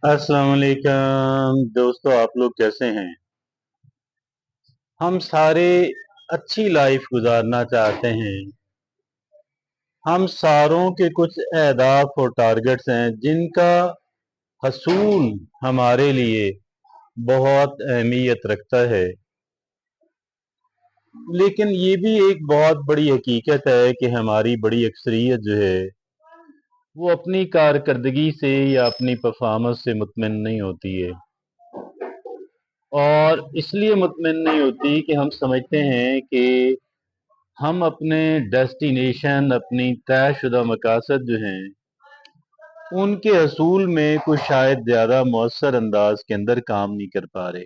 अस्सलाम वालेकुम दोस्तों, आप लोग कैसे हैं? हम सारे अच्छी लाइफ गुजारना चाहते हैं। हम सारों के कुछ अहदाफ और टारगेट्स हैं जिनका हसूल हमारे लिए बहुत अहमियत रखता है। लेकिन ये भी एक बहुत बड़ी हकीकत है कि हमारी बड़ी अक्सरियत जो है वो अपनी कारकर्दगी से या अपनी परफॉर्मेंस से मुतमिन नहीं होती है। और इसलिए मुतमिन नहीं होती कि हम समझते हैं कि हम अपने डेस्टिनेशन, अपनी तयशुदा मकासद जो हैं उनके हसूल में कुछ शायद ज़्यादा मौसर अंदाज के अंदर काम नहीं कर पा रहे।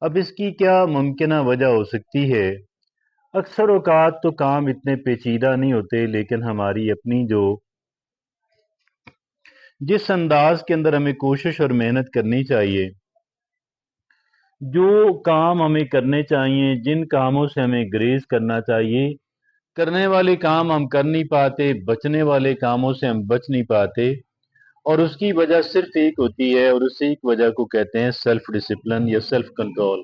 अब इसकी क्या मुमकिन वजह हो सकती है? अक्सर औकात तो काम इतने पेचीदा नहीं होते, लेकिन हमारी अपनी जो जिस अंदाज के अंदर हमें कोशिश और मेहनत करनी चाहिए, जो काम हमें करने चाहिए, जिन कामों से हमें ग्रेज करना चाहिए, करने वाले काम हम कर नहीं पाते, बचने वाले कामों से हम बच नहीं पाते। और उसकी वजह सिर्फ एक होती है, और उस एक वजह को कहते हैं सेल्फ डिसिप्लिन या सेल्फ कंट्रोल।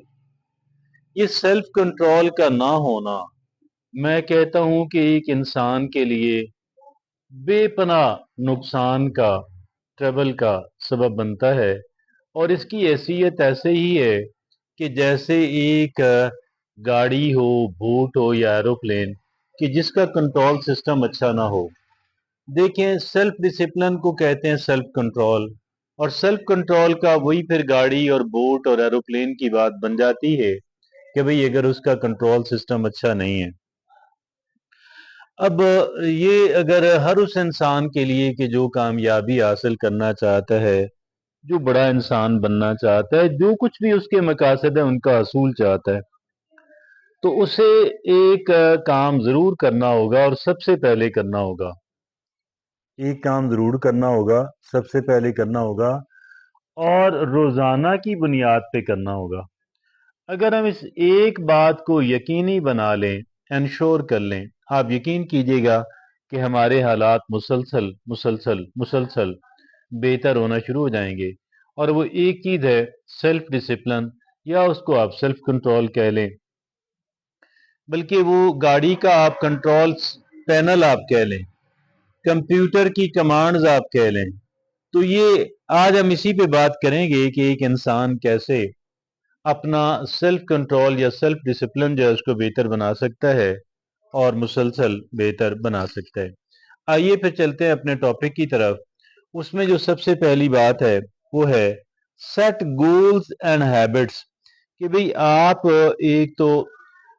ये सेल्फ कंट्रोल का ना होना, मैं कहता हूं कि एक इंसान के लिए बेपनाह नुकसान का, ट्रबल का सबब बनता है। और इसकी हैसियत ऐसे ही है कि जैसे एक गाड़ी हो, बोट हो या एरोप्लेन, कि जिसका कंट्रोल सिस्टम अच्छा ना हो। देखें, सेल्फ डिसिप्लिन को कहते हैं सेल्फ कंट्रोल, और सेल्फ कंट्रोल का वही फिर गाड़ी और बोट और एरोप्लेन की बात बन जाती है कि भाई अगर उसका कंट्रोल सिस्टम अच्छा नहीं है। अब ये अगर हर उस इंसान के लिए कि जो कामयाबी हासिल करना चाहता है, जो बड़ा इंसान बनना चाहता है, जो कुछ भी उसके मकासद है उनका हसूल चाहता है, तो उसे एक काम जरूर करना होगा, और सबसे पहले करना होगा। एक काम जरूर करना होगा, सबसे पहले करना होगा, और रोजाना की बुनियाद पे करना होगा। अगर हम इस एक बात को यकीनी बना लें, इंश्योर कर लें, आप यकीन कीजिएगा कि हमारे हालात मुसलसल मुसलसल मुसलसल बेहतर होना शुरू हो जाएंगे। और वो एक चीज है सेल्फ डिसिप्लिन, या उसको आप सेल्फ कंट्रोल कह लें, बल्कि वो गाड़ी का आप कंट्रोल पैनल आप कह लें, कंप्यूटर की कमांड्स आप कह लें। तो ये आज हम इसी पे बात करेंगे कि एक इंसान कैसे अपना सेल्फ कंट्रोल या सेल्फ डिसिप्लिन जो है उसको बेहतर बना सकता है, और मुसलसल बेहतर बना सकता है। आइए फिर चलते हैं अपने टॉपिक की तरफ। उसमें जो सबसे पहली बात है वो है सेट गोल्स एंड हैबिट्स। कि भाई आप एक तो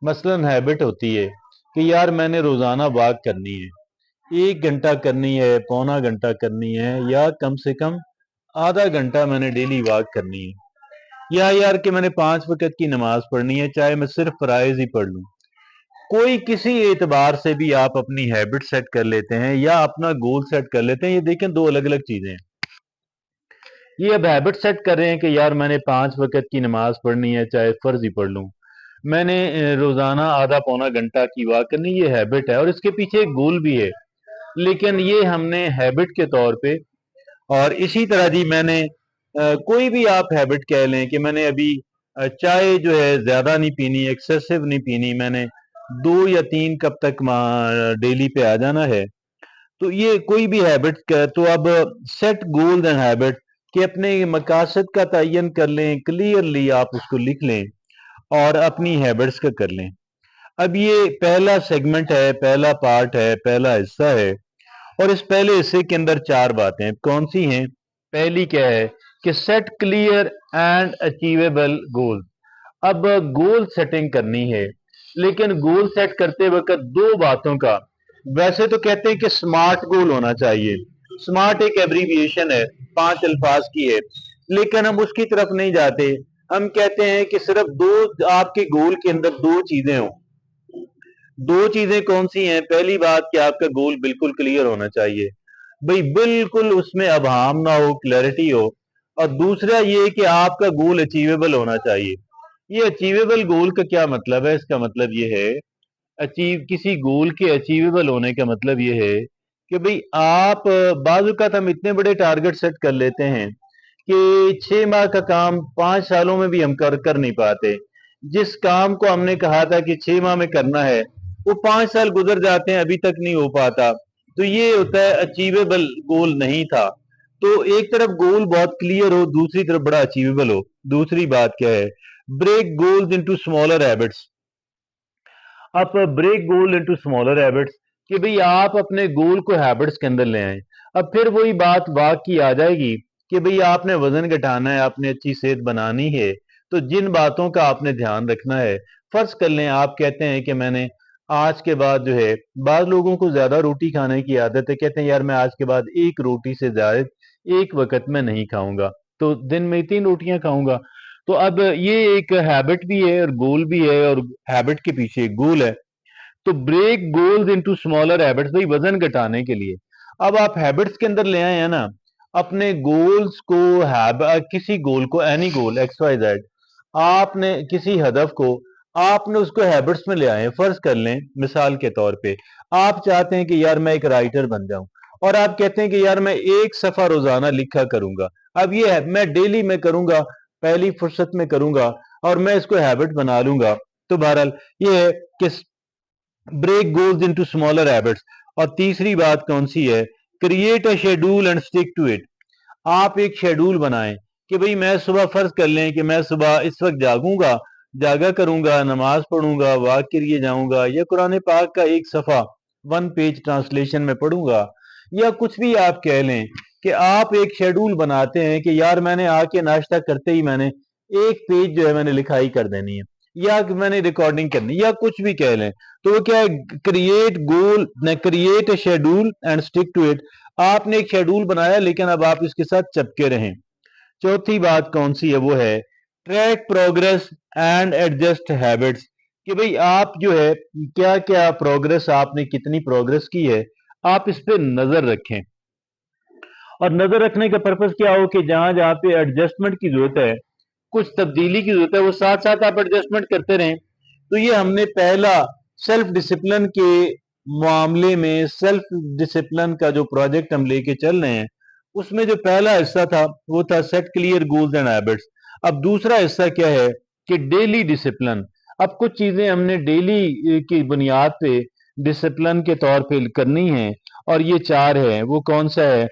मसलन हैबिट होती है कि यार मैंने रोजाना वॉक करनी है, 1 घंटा करनी है, पौना घंटा करनी है, या कम से कम आधा घंटा मैंने डेली वॉक करनी है, या यार कि मैंने 5 वक्त की नमाज पढ़नी है, चाहे मैं सिर्फ फराइज ही पढ़ लूं। कोई किसी एतबार से भी आप अपनी हैबिट सेट कर लेते हैं या अपना गोल सेट कर लेते हैं। ये देखें, दो अलग अलग चीजें हैं। ये अब हैबिट सेट कर रहे हैं कि यार मैंने 5 वक्त की नमाज पढ़नी है, चाहे फर्ज ही पढ़ लूं। मैंने रोजाना आधा पौना घंटा की वॉक करनी, ये हैबिट है, और इसके पीछे एक गोल भी है। लेकिन ये हमने हैबिट के तौर पे, और इसी तरह जी मैंने कोई भी आप हैबिट कह लें कि मैंने अभी चाय जो है ज्यादा नहीं पीनी, एक्सेसिव नहीं पीनी, मैंने 2 या 3 कप तक डेली पे आ जाना है। तो ये कोई भी हैबिट का, तो अब सेट गोल्स एंड हैबिट कि अपने मकासद का तयन कर लें, क्लियरली आप उसको लिख लें और अपनी हैबिट्स का कर लें। अब ये पहला सेगमेंट है, पहला पार्ट है, पहला हिस्सा है। और इस पहले हिस्से के अंदर 4 बातें कौन सी हैं? पहली क्या है कि सेट क्लियर एंड अचीवेबल गोल। अब गोल सेटिंग करनी है, लेकिन गोल सेट करते वक्त दो बातों का, वैसे तो कहते हैं कि स्मार्ट गोल होना चाहिए। स्मार्ट एक एब्रीविएशन है, 5 अल्फाज की है, लेकिन हम उसकी तरफ नहीं जाते। हम कहते हैं कि सिर्फ दो, आपके गोल के अंदर दो चीजें हों। दो चीजें कौन सी हैं? पहली बात कि आपका गोल बिल्कुल क्लियर होना चाहिए, भाई बिल्कुल उसमें अभाम ना हो, क्लैरिटी हो। और दूसरा ये कि आपका गोल अचीवेबल होना चाहिए। ये अचीवेबल गोल का क्या मतलब है? इसका मतलब ये है, अचीव किसी गोल के अचीवेबल होने का मतलब ये है कि भाई आप बाज़ औक़ात हम इतने बड़े टारगेट सेट कर लेते हैं کہ 6 ماہ کا کام 5 سالوں میں بھی ہم کر نہیں پاتے. جس کام کو ہم نے کہا تھا کہ 6 ماہ میں کرنا ہے وہ 5 سال گزر جاتے ہیں ابھی تک نہیں ہو پاتا. تو یہ ہوتا ہے اچیویبل گول نہیں تھا. تو ایک طرف گول بہت کلیئر ہو, دوسری طرف بڑا اچیویبل ہو. دوسری بات کیا ہے, break goals into smaller habits. اب بریک گول انٹو اسمالر ہیبٹس کہ بھئی آپ اپنے گول کو ہیبٹس کے اندر لے آئیں. اب پھر وہی بات واک کی آ جائے گی کہ بھئی آپ نے وزن گھٹانا ہے, آپ نے اچھی صحت بنانی ہے, تو جن باتوں کا آپ نے دھیان رکھنا ہے. فرض کر لیں آپ کہتے ہیں کہ میں نے آج کے بعد جو ہے, بعض لوگوں کو زیادہ روٹی کھانے کی عادت ہے, کہتے ہیں یار میں آج کے بعد ایک روٹی سے زائد ایک وقت میں نہیں کھاؤں گا, تو دن میں 3 روٹیاں کھاؤں گا. تو اب یہ ایک ہیبٹ بھی ہے اور گول بھی ہے, اور ہیبٹ کے پیچھے ایک گول ہے. تو break goals into smaller habits, بھائی وزن گھٹانے کے لیے اب آپ ہیبٹس کے اندر لے آئے ہیں نا اپنے گولز کو. کسی گول کو, اینی گول ایکس وائی زیڈ, آپ نے کسی ہدف کو آپ نے اس کو ہیبٹس میں لے آئے ہیں. فرض کر لیں مثال کے طور پہ آپ چاہتے ہیں کہ یار میں ایک رائٹر بن جاؤں, اور آپ کہتے ہیں کہ یار میں 1 صفحہ روزانہ لکھا کروں گا. اب یہ ہے میں ڈیلی میں کروں گا, پہلی فرصت میں کروں گا, اور میں اس کو ہیبٹ بنا لوں گا. تو بہرحال یہ ہے کہ break goals into smaller habits. اور تیسری بات کون سی ہے, create a schedule and stick to it. آپ ایک شیڈول بنائیں کہ بھئی میں صبح, فرض کر لیں کہ میں صبح اس وقت جاگا کروں گا, نماز پڑھوں گا, واک کے لیے جاؤں گا, یا قرآن پاک کا 1 صفحہ 1 پیج ٹرانسلیشن میں پڑھوں گا, یا کچھ بھی آپ کہہ لیں کہ آپ ایک شیڈول بناتے ہیں کہ یار میں نے آ کے ناشتہ کرتے ہی میں نے 1 پیج جو ہے میں نے لکھائی کر دینی ہے, یا میں نے ریکارڈنگ کرنی, یا کچھ بھی کہہ لیں. تو وہ کیا ہے, create a schedule and stick to it. آپ نے ایک شیڈول بنایا لیکن اب آپ اس کے ساتھ چپکے رہیں. چوتھی بات کون سی ہے, وہ ہے track progress and adjust habits. کہ بھئی آپ جو ہے کیا کیا پروگرس, آپ نے کتنی پروگرس کی ہے, آپ اس پہ نظر رکھیں. اور نظر رکھنے کا پرپس کیا ہو کہ جہاں جہاں پہ ایڈجسٹمنٹ کی ضرورت ہے, کچھ تبدیلی کی ضرورت ہے, وہ ساتھ ساتھ آپ ایڈجسٹمنٹ کرتے رہیں. تو یہ ہم نے پہلا سیلف ڈسپلن کے معاملے میں, سیلف ڈسپلن کا جو پروجیکٹ ہم لے کے چل رہے ہیں, اس میں جو پہلا حصہ تھا وہ تھا set clear goals and habits. اب دوسرا حصہ کیا ہے کہ ڈیلی ڈسپلن. اب کچھ چیزیں ہم نے ڈیلی کی بنیاد پہ ڈسپلن کے طور پہ کرنی ہیں, اور یہ 4 ہے. وہ کون سا ہے,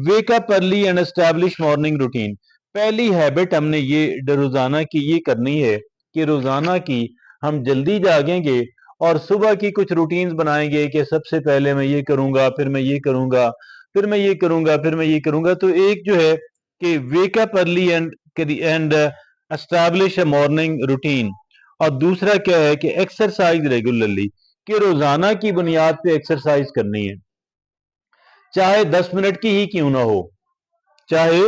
wake up early and establish morning routine. پہلی ہیبٹ ہم نے یہ روزانہ کی یہ کرنی ہے کہ روزانہ کی ہم جلدی جاگیں گے, اور صبح کی کچھ روٹینز بنائیں گے کہ سب سے پہلے میں یہ کروں گا, پھر میں یہ کروں گا, پھر میں یہ کروں گا, پھر میں یہ کروں گا. تو ایک جو ہے کہ wake up early and establish a morning routine. اور دوسرا کیا ہے کہ ایکسرسائز ریگولرلی, کہ روزانہ کی بنیاد پہ ایکسرسائز کرنی ہے, چاہے 10 منٹ کی ہی کیوں نہ ہو, چاہے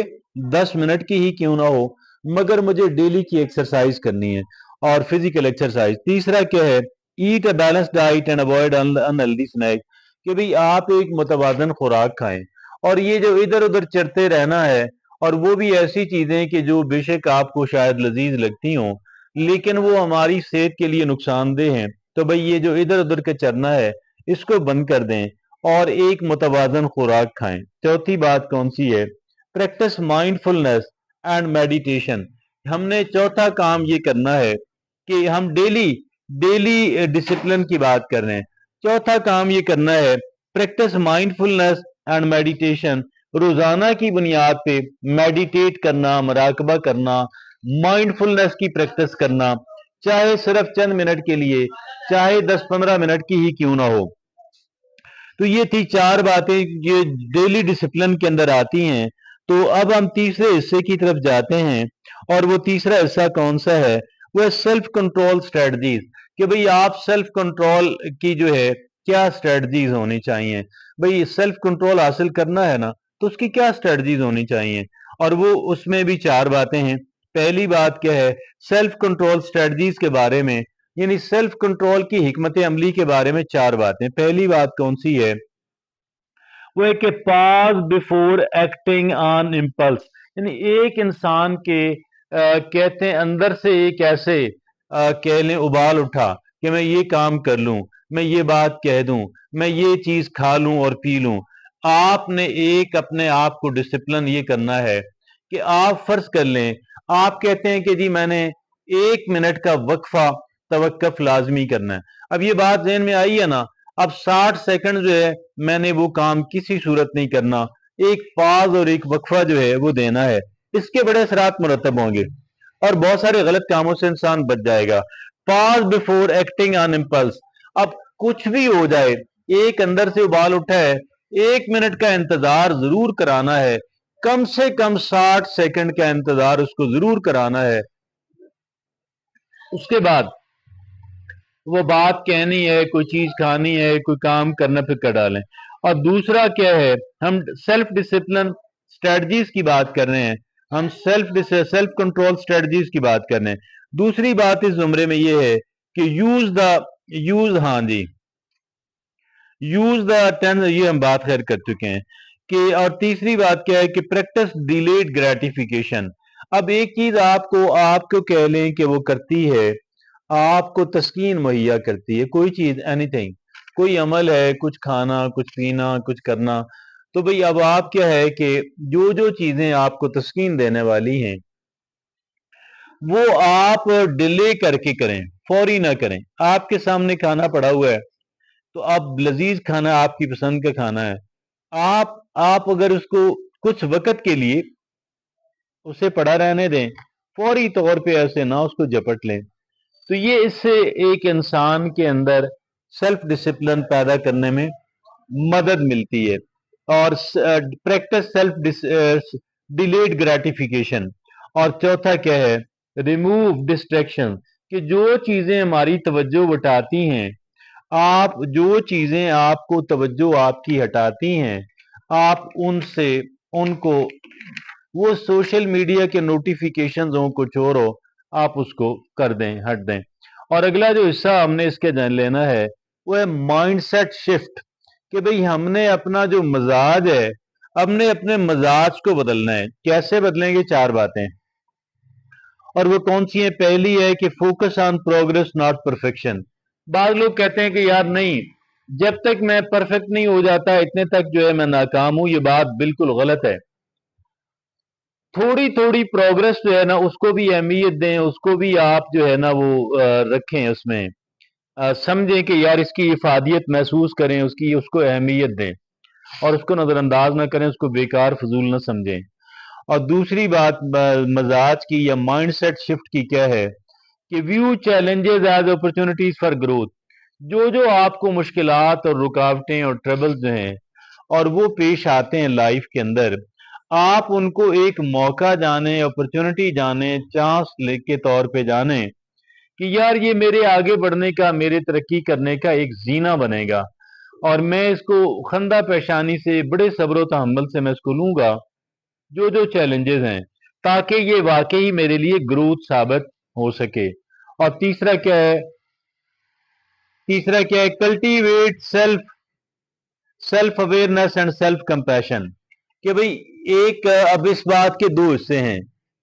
10 منٹ کی ہی کیوں نہ ہو, مگر مجھے ڈیلی کی ایکسرسائز کرنی ہے, اور فزیکل ایکسرسائز. تیسرا کیا ہے, eat a balance diet and avoid unhealthy snack. کہ بھئی آپ ایک متوازن خوراک کھائیں, اور یہ جو ادھر ادھر چرتے رہنا ہے, اور وہ بھی ایسی چیزیں کہ جو بے شک آپ کو شاید لذیذ لگتی ہوں لیکن وہ ہماری صحت کے لیے نقصان دہ ہیں, تو بھئی یہ جو ادھر ادھر کے چرنا ہے اس کو بند کر دیں, اور ایک متوازن خوراک کھائیں. چوتھی بات کون سی ہے, پریکٹس مائنڈ فلنس اینڈ میڈیٹیشن. ہم نے چوتھا کام یہ کرنا ہے کہ ہم ڈیلی ڈسپلن کی بات کر رہے ہیں. چوتھا کام یہ کرنا ہے پریکٹس مائنڈ فلنس اینڈ میڈیٹیشن. روزانہ کی بنیاد پہ میڈیٹیٹ کرنا, مراقبہ کرنا, مائنڈ فلنس کی پریکٹس کرنا, چاہے صرف چند منٹ کے لیے, چاہے 10-15 منٹ کی ہی کیوں نہ ہو. تو یہ تھی 4 باتیں جو ڈیلی ڈسپلن کے اندر آتی ہیں. تو اب ہم تیسرے حصے کی طرف جاتے ہیں, اور وہ تیسرا حصہ کون سا ہے, وہ سیلف کنٹرول اسٹریٹجیز. کہ بھئی آپ سیلف کنٹرول کی جو ہے کیا اسٹریٹجیز ہونی چاہیے. بھئی سیلف کنٹرول حاصل کرنا ہے نا, تو اس کی کیا اسٹریٹجیز ہونی چاہیے, اور وہ اس میں بھی 4 باتیں ہیں. پہلی بات کیا ہے, سیلف کنٹرول اسٹریٹجیز کے بارے میں, یعنی سیلف کنٹرول کی حکمت عملی کے بارے میں 4 باتیں. پہلی بات کون سی ہے, وہ ہے کہ پاز بیفور ایکٹنگ آن امپلس. یعنی ایک انسان کے کہتے ہیں اندر سے ایک ایسے کہہ لیں ابال اٹھا کہ میں یہ کام کر لوں, میں یہ بات کہہ دوں, میں یہ چیز کھا لوں اور پی لوں. آپ نے ایک اپنے آپ کو ڈسپلن یہ کرنا ہے کہ آپ فرض کر لیں آپ کہتے ہیں کہ جی میں نے 1 منٹ کا وقفہ توقف لازمی کرنا ہے. اب یہ بات ذہن میں آئی ہے نا. اب 60 سیکنڈ جو ہے میں نے وہ کام کسی صورت نہیں کرنا, ایک پاز اور ایک وقفہ جو ہے وہ دینا ہے. اس کے بڑے اثرات مرتب ہوں گے اور بہت سارے غلط کاموں سے انسان بچ جائے گا. پاز بیفور ایکٹنگ آن امپلس. اب کچھ بھی ہو جائے, ایک اندر سے ابال اٹھا ہے, 1 منٹ کا انتظار ضرور کرانا ہے, کم سے کم 60 سیکنڈ کا انتظار اس کو ضرور کرانا ہے. اس کے بعد وہ بات کہنی ہے, کوئی چیز کھانی ہے, کوئی کام کرنا, پھر کر ڈالیں. اور دوسرا کیا ہے, ہم سیلف ڈسپلن اسٹریٹجیز کی بات کر رہے ہیں, ہم سیلف کنٹرول اسٹریٹجیز کی بات کر رہے ہیں. دوسری بات اس زمرے میں یہ ہے کہ یوز یہ ہم بات خیر کر چکے ہیں کہ, اور تیسری بات کیا ہے کہ پریکٹس ڈیلیڈ گریٹیفیکیشن. اب ایک چیز آپ کو کہہ لیں کہ وہ کرتی ہے, آپ کو تسکین مہیا کرتی ہے, کوئی چیز اینی تھنگ, کوئی عمل ہے, کچھ کھانا, کچھ پینا, کچھ کرنا, تو بھئی اب آپ کیا ہے کہ جو چیزیں آپ کو تسکین دینے والی ہیں وہ آپ ڈیلے کر کے کریں, فوری نہ کریں. آپ کے سامنے کھانا پڑا ہوا ہے تو اب لذیذ کھانا آپ کی پسند کا کھانا ہے, آپ اگر اس کو کچھ وقت کے لیے اسے پڑا رہنے دیں, فوری طور پہ ایسے نہ اس کو جپٹ لیں, تو یہ اس سے ایک انسان کے اندر سیلف ڈسپلن پیدا کرنے میں مدد ملتی ہے. اور پریکٹس سیلف ڈیلیڈ گریٹیفیکیشن. اور چوتھا کیا ہے, ریموو ڈسٹریکشن, کہ جو چیزیں ہماری توجہ ہٹاتی ہیں, جو چیزیں آپ کو توجہ آپ کی ہٹاتی ہیں, آپ ان کو وہ سوشل میڈیا کے نوٹیفیکیشنز ہوں, کچھ اور ہو, آپ اس کو کر دیں, ہٹ دیں. اور اگلا جو حصہ ہم نے اس کے جان لینا ہے وہ ہے مائنڈ سیٹ شفٹ, کہ بھئی ہم نے اپنا جو مزاج ہے, ہم نے اپنے مزاج کو بدلنا ہے. کیسے بدلیں گے؟ 4 باتیں, اور وہ کون سی ہیں؟ پہلی ہے کہ focus on progress not perfection. بعض لوگ کہتے ہیں کہ یار نہیں, جب تک میں پرفیکٹ نہیں ہو جاتا اتنے تک جو ہے میں ناکام ہوں. یہ بات بالکل غلط ہے. تھوڑی پروگرس جو ہے نا اس کو بھی اہمیت دیں, اس کو بھی آپ جو ہے نا وہ رکھیں, اس میں سمجھیں کہ یار اس کی افادیت محسوس کریں, اس کو اہمیت دیں اور اس کو نظر انداز نہ کریں, اس کو بیکار فضول نہ سمجھیں. اور دوسری بات مزاج کی یا مائنڈ سیٹ شفٹ کی کیا ہے کہ view challenges as opportunities for growth. جو آپ کو مشکلات اور رکاوٹیں اور ٹربل جو ہیں اور وہ پیش آتے ہیں لائف کے اندر, آپ ان کو ایک موقع جانیں, اپرچونٹی جانیں, چانس لے کے طور پہ جانیں کہ یار یہ میرے آگے بڑھنے کا, میرے ترقی کرنے کا ایک زینہ بنے گا, اور میں اس کو خندہ پیشانی سے, بڑے صبر و تحمل سے میں اس کو لوں گا جو چیلنجز ہیں, تاکہ یہ واقعی میرے لیے گروتھ ثابت ہو سکے. اور تیسرا کیا ہے cultivate self awareness and self compassion. کہ بھئی اب اس بات کے 2 حصے ہیں.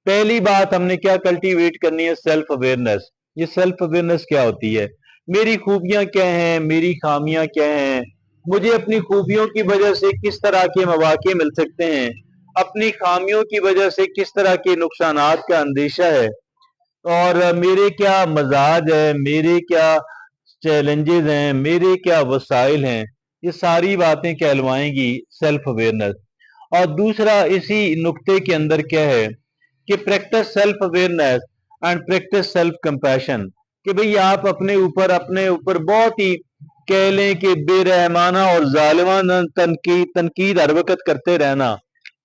پہلی بات ہم نے کیا کلٹیویٹ کرنی ہے؟ Self awareness. یہ سیلف اویئرنیس کیا ہوتی ہے؟ میری خوبیاں کیا ہیں, میری خامیاں کیا ہیں, مجھے اپنی خوبیوں کی وجہ سے کس طرح کے مواقع مل سکتے ہیں, اپنی خامیوں کی وجہ سے کس طرح کے نقصانات کا اندیشہ ہے, اور میرے کیا مزاج ہے, میرے کیا چیلنجز ہیں, میرے کیا وسائل ہیں. یہ ساری باتیں کہلوائیں گی سیلف اویئرنیس. اور دوسرا اسی نقطے کے اندر کیا ہے کہ practice self awareness and practice self compassion. کہ بھئی آپ اپنے اوپر بہت ہی کہہ لیں کہ بے رحمانہ اور ظالمانہ تنقید ہر وقت کرتے رہنا,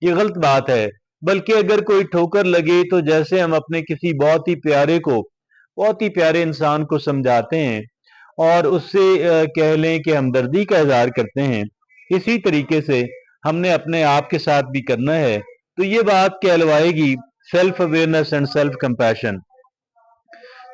یہ غلط بات ہے. بلکہ اگر کوئی ٹھوکر لگے تو جیسے ہم اپنے کسی بہت ہی پیارے انسان کو سمجھاتے ہیں اور اس سے کہہ لیں کہ ہمدردی کا اظہار کرتے ہیں, اسی طریقے سے ہم نے اپنے آپ کے ساتھ بھی کرنا ہے. تو یہ بات کہلوائے گی self awareness and self compassion.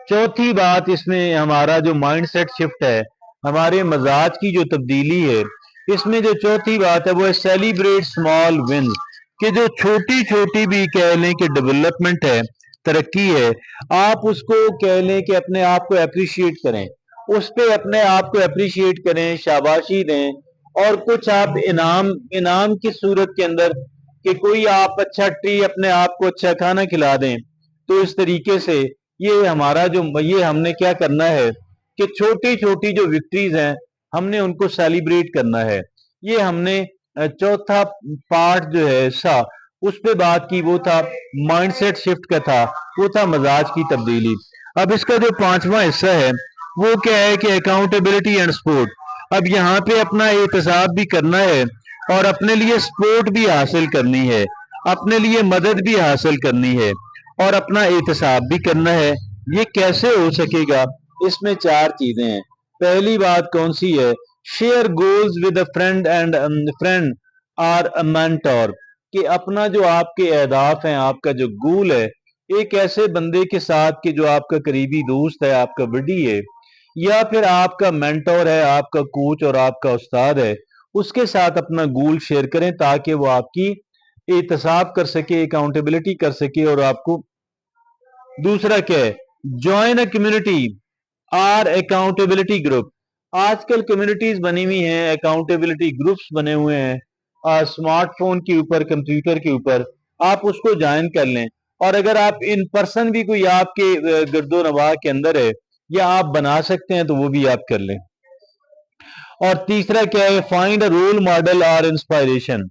چوتھی بات اس میں ہمارا جو مائنڈ سیٹ شفٹ ہے, ہمارے مزاج کی جو تبدیلی ہے, اس میں جو چوتھی بات ہے وہ ہے سیلیبریٹ اسمال ونز. کہ جو چھوٹی بھی کہہ لیں کہ ڈیولپمنٹ ہے, ترقی ہے, آپ اس کو کہہ لیں کہ اپنے آپ کو اپریشیٹ کریں, اس پہ اپنے آپ کو اپریشیٹ کریں, شاباشی دیں, اور کچھ آپ انعام کی صورت کے اندر कि कोई आप अच्छा ट्री अपने आप को अच्छा खाना खिला दें। तो इस तरीके से ये हमारा जो ये हमने क्या करना है कि छोटी छोटी जो विक्ट्रीज हैं हमने उनको सेलिब्रेट करना है। ये हमने चौथा पार्ट जो है हिस्सा उस पे बात की, वो था माइंडसेट शिफ्ट का था, वो था मजाज की तब्दीली। अब इसका जो पांचवा हिस्सा है वो क्या है कि अकाउंटेबिलिटी एंड सपोर्ट। अब यहाँ पे अपना एहतसाब भी करना है और अपने लिए सपोर्ट भी हासिल करनी है, अपने लिए मदद भी हासिल करनी है और अपना एहतसाब भी करना है। ये कैसे हो सकेगा? इसमें चार चीजें हैं। पहली बात कौन सी है? Share goals with a friend and friend or a mentor. कि अपना जो आपके अहदाफ हैं, आपका जो गोल है, एक ऐसे बंदे के साथ कि जो आपका करीबी दोस्त है, आपका बडी है, या फिर आपका मेंटोर है, आपका कोच और आपका उस्ताद है, उसके साथ अपना गोल शेयर करें ताकि वो आपकी एहतसाब कर सके, अकाउंटेबिलिटी कर सके और आपको। दूसरा क्या है? Join a community or accountability group. आजकल कम्युनिटीज बनी हुई हैं, अकाउंटेबिलिटी ग्रुप्स बने हुए हैं स्मार्टफोन के ऊपर, कंप्यूटर के ऊपर, आप उसको ज्वाइन कर लें। और अगर आप इन पर्सन भी कोई आपके गर्दो नवाह के अंदर है या आप बना सकते हैं तो वो भी आप कर लें। और तीसरा क्या है? फाइंड अ रोल मॉडल और इंस्पायरेशन।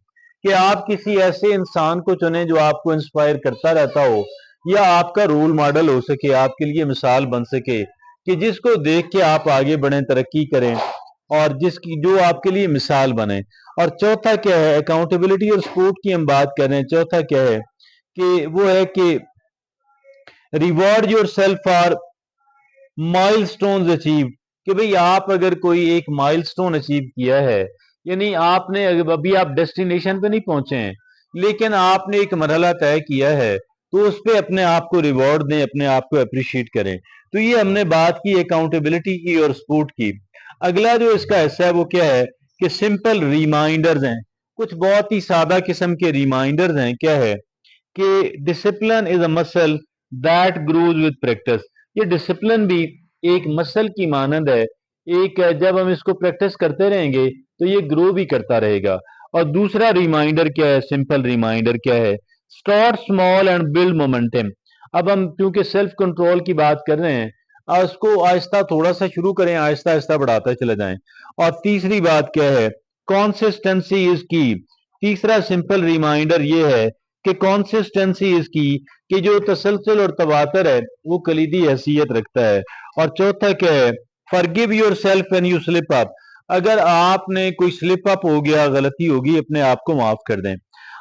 कि आप किसी ऐसे इंसान को चुनें जो आपको इंस्पायर करता रहता हो या आपका रोल मॉडल हो सके, आपके लिए मिसाल बन सके, कि जिसको देख के आप आगे बढ़ें, तरक्की करें और जिसकी जो आपके लिए मिसाल बने। और चौथा क्या है? अकाउंटेबिलिटी और सपोर्ट की हम बात कर रहे हैं। चौथा क्या है कि वो है कि reward your self for milestones achieve. कि भाई आप अगर कोई एक माइलस्टोन अचीव किया है, यानी आपने अभी आप डेस्टिनेशन पे नहीं पहुंचे हैं लेकिन आपने एक मरहला तय किया है, तो उस पे अपने आप को रिवॉर्ड दें, अपने आप को अप्रिशिएट करें। तो ये हमने बात की अकाउंटेबिलिटी की और सपोर्ट की। अगला जो इसका हिस्सा है वो क्या है कि सिंपल रिमाइंडर्स हैं। कुछ बहुत ही सादा किस्म के रिमाइंडर्स हैं। क्या है कि discipline is a muscle that grows with practice. ये डिसिप्लिन भी एक मसल की मानंद है, एक जब हम इसको प्रैक्टिस करते रहेंगे तो ये ग्रो भी करता रहेगा। और दूसरा रिमाइंडर क्या है? सिंपल रिमाइंडर क्या है? Start small and build momentum. अब हम क्योंकि सेल्फ कंट्रोल की बात कर रहे हैं, उसको आहिस्ता थोड़ा सा शुरू करें, आहिस्ता आहिस्ता बढ़ाते चले जाएं। और तीसरी बात क्या है? कॉन्सिस्टेंसी इज की। तीसरा सिंपल रिमाइंडर ये है कि कंसिस्टेंसी इसकी, कि जो तसलसल और तवातर है वो कलीदी हैसियत रखता है। और चौथा क्या है? Forgive your self when you slip up. अगर आपने कोई स्लिप अप हो गया, गलती होगी, अपने आप को माफ कर दें।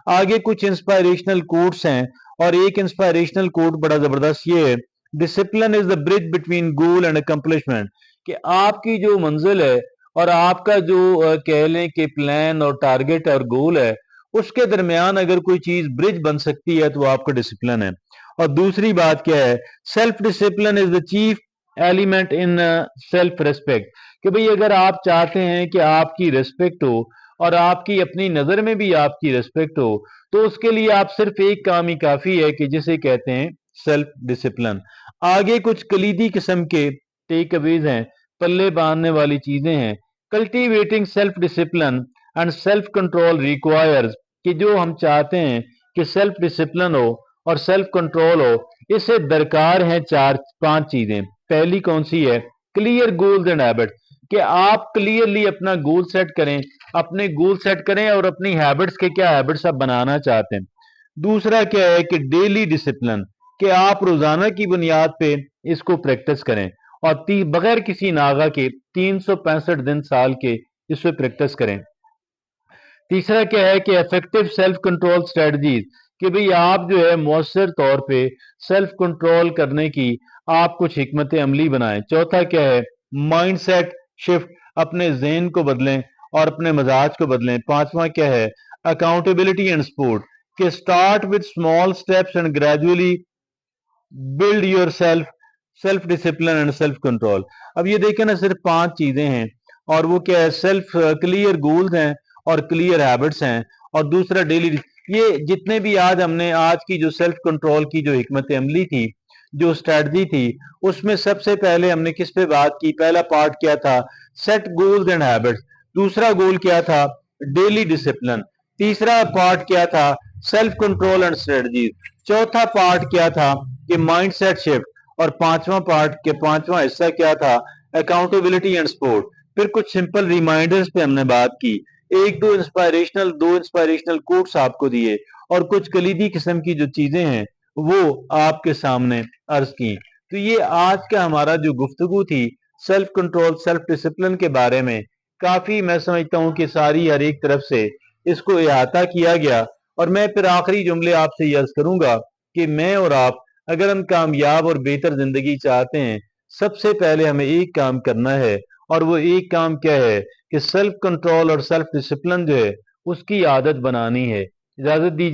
आगे कुछ इंस्पायरेशनल कोट्स हैं और एक इंस्पायरेशनल कोट बड़ा जबरदस्त ये है, discipline is the bridge between goal and accomplishment. कि आपकी जो मंजिल है और आपका जो कह लें कि प्लान और टारगेट और गोल है, उसके दरमियान अगर कोई चीज ब्रिज बन सकती है तो वो आपका डिसिप्लिन है। और दूसरी बात क्या है? Self discipline is the chief element in self respect. कि भाई अगर आप चाहते हैं कि आपकी रेस्पेक्ट हो और आपकी अपनी नजर में भी आपकी रेस्पेक्ट हो, तो उसके लिए आप सिर्फ एक काम ही काफी है कि जिसे कहते हैं सेल्फ डिसिप्लिन। आगे कुछ कलीदी किस्म के टेक अवेज हैं, पल्ले बांधने वाली चीजें हैं। Cultivating self discipline and self control requires. कि जो हम चाहते हैं कि सेल्फ डिसिप्लिन हो और सेल्फ कंट्रोल हो, इससे दरकार है चार पांच चीजें। पहली कौन सी है? Clear goals and habit. कि आप क्लियरली अपना गोल सेट करें, अपने गोल सेट करें और अपनी हैबिट्स के क्या हैबिट्स आप बनाना चाहते हैं। दूसरा क्या है कि डेली डिसिप्लिन, कि आप रोजाना की बुनियाद पे इसको प्रैक्टिस करें और बगैर किसी नागा के 365 दिन साल के इस पे प्रैक्टिस करें। तीसरा क्या है कि इफेक्टिव सेल्फ कंट्रोल स्ट्रेटजीज। कि भाई आप जो है मौसर तौर पे सेल्फ कंट्रोल करने की आप कुछ हिकमत अमली बनाएं। चौथा क्या है? माइंडसेट शिफ्ट, अपने जहन को बदलें और अपने मजाज को बदलें। पांचवा क्या है? Accountability and support. कि start with small steps and gradually build your self self discipline and self control. अब ये देखें ना, सिर्फ पांच चीजें हैं और वो क्या है? सेल्फ क्लियर गोल्स हैं और क्लियर हैबिट्स हैं और दूसरा डेली। ये जितने भी आज हमने आज की जो सेल्फ कंट्रोल की जो हिकमत अमली थी, जो स्ट्रेटजी थी, उसमें सबसे पहले हमने किस पे बात की? पहला पार्ट क्या था? Set goals and habits. दूसरा गोल क्या था? Daily discipline. तीसरा पार्ट क्या था, सेल्फ कंट्रोल एंड स्ट्रेटजीज। चौथा पार्ट क्या था कि माइंड सेट शिफ्ट। और पांचवा हिस्सा क्या था, अकाउंटेबिलिटी एंड सपोर्ट। फिर कुछ सिंपल रिमाइंडर्स पे हमने बात की, दो इंस्पायरेशनल कोट्स आपको दिए, और कुछ कलीदी किस्म की जो चीजें हैं वो आपके सामने अर्ज की। तो ये आज का हमारा जो गुफ्तगू थी सेल्फ कंट्रोल सेल्फ डिसिप्लिन के बारे में, काफी मैं समझता हूँ कि सारी हर एक तरफ से इसको इहाता किया गया। और मैं फिर आखिरी जुमले आपसे ये अर्ज करूंगा कि मैं और आप अगर हम कामयाब और बेहतर जिंदगी चाहते हैं, सबसे पहले हमें एक काम करना है, और वो एक काम क्या है कि सेल्फ कंट्रोल और सेल्फ डिसिप्लिन जो है उसकी आदत बनानी है। इजाजत दीजिए।